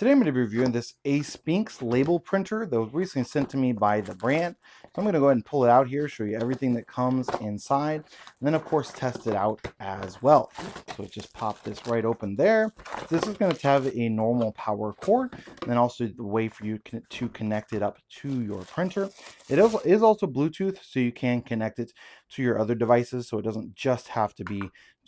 Today I'm going to be reviewing this Aspink label printer that was recently sent to me by the brand. So I'm going to go ahead and pull it out here, show you everything that comes inside, and then of course test it out as well. So just pop this right open there. This is going to have a normal power cord, and then also the way for you to connect it up to your printer. It is also Bluetooth, so you can connect it to your other devices, so it doesn't just have to be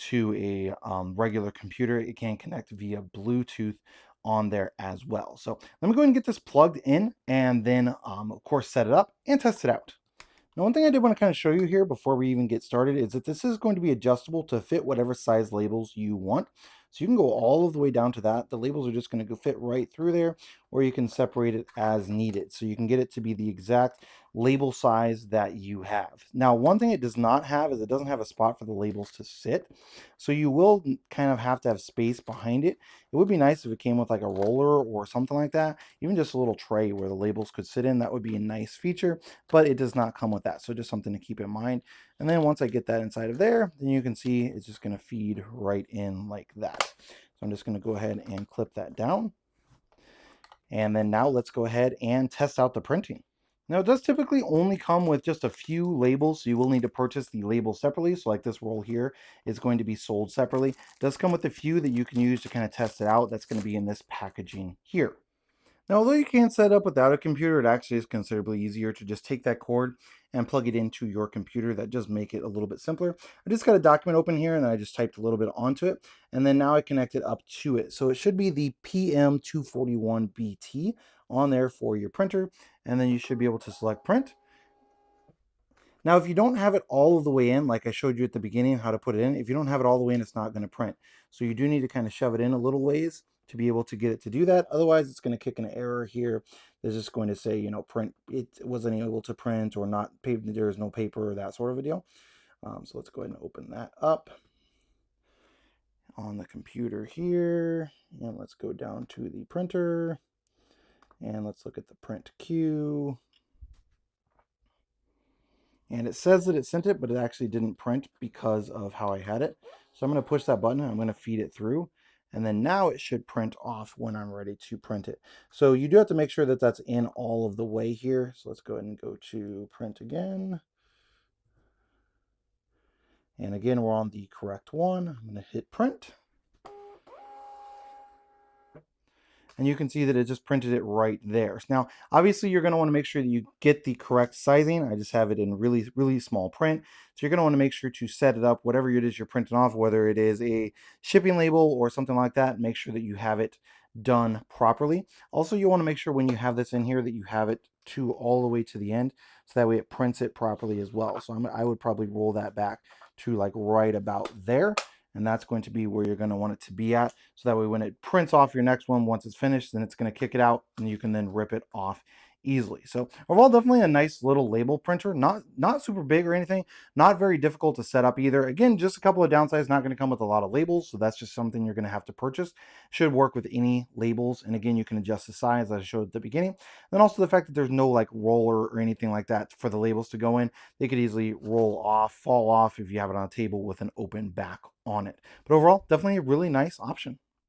to a regular computer. It can connect via Bluetooth on there as well. So let me go ahead and get this plugged in and then of course set it up and test it out. Now, one thing I did want to kind of show you here before we even get started is that this is going to be adjustable to fit whatever size labels you want. So you can go all of the way down to that. The labels are just going to go fit right through there, or you can separate it as needed. So you can get it to be the exact label size that you have. Now, one thing it does not have is it doesn't have a spot for the labels to sit. So you will kind of have to have space behind it. It would be nice if it came with like a roller or something like that, even just a little tray where the labels could sit in. That would be a nice feature, but it does not come with that. So just something to keep in mind. And then once I get that inside of there, then you can see it's just going to feed right in like that. So I'm just going to go ahead and clip that down. And then now let's go ahead and test out the printing. Now it does typically only come with just a few labels, so you will need to purchase the labels separately. So like this roll here is going to be sold separately. It does come with a few that you can use to kind of test it out. That's going to be in this packaging here. Now, although you can set it up without a computer, it actually is considerably easier to just take that cord and plug it into your computer. That does make it a little bit simpler. I just got a document open here and I just typed a little bit onto it. And then now I connect it up to it. So it should be the PM241BT on there for your printer. And then you should be able to select print. Now, if you don't have it all of the way in, like I showed you at the beginning how to put it in, if you don't have it all the way in, it's not going to print. So you do need to kind of shove it in a little ways to be able to get it to do that. Otherwise, it's going to kick an error here. It's just going to say, you know, print, it wasn't able to print or not, there is no paper or that sort of a deal. So let's go ahead and open that up on the computer here. And let's go down to the printer. And let's look at the print queue. And it says that it sent it, but it actually didn't print because of how I had it. So I'm going to push that button and I'm going to feed it through. And then now it should print off when I'm ready to print it. So you do have to make sure that that's in all of the way here. So let's go ahead and go to print again. And again, we're on the correct one. I'm going to hit print. And you can see that it just printed it right there. Now, obviously, you're going to want to make sure that you get the correct sizing. I just have it in really, really small print. So you're going to want to make sure to set it up, whatever it is you're printing off, whether it is a shipping label or something like that, make sure that you have it done properly. Also, you want to make sure when you have this in here that you have it to all the way to the end, so that way it prints it properly as well. So I would probably roll that back to like right about there. And that's going to be where you're going to want it to be at. So that way when it prints off your next one, once it's finished, then it's going to kick it out and you can then rip it off easily. So overall, definitely a nice little label printer, not super big or anything, not very difficult to set up either. Again, just a couple of downsides, not going to come with a lot of labels. So that's just something you're going to have to purchase. Should work with any labels. And again, you can adjust the size as I showed at the beginning. Then also the fact that there's no like roller or anything like that for the labels to go in. They could easily roll off, fall off if you have it on a table with an open back on it. But overall, definitely a really nice option.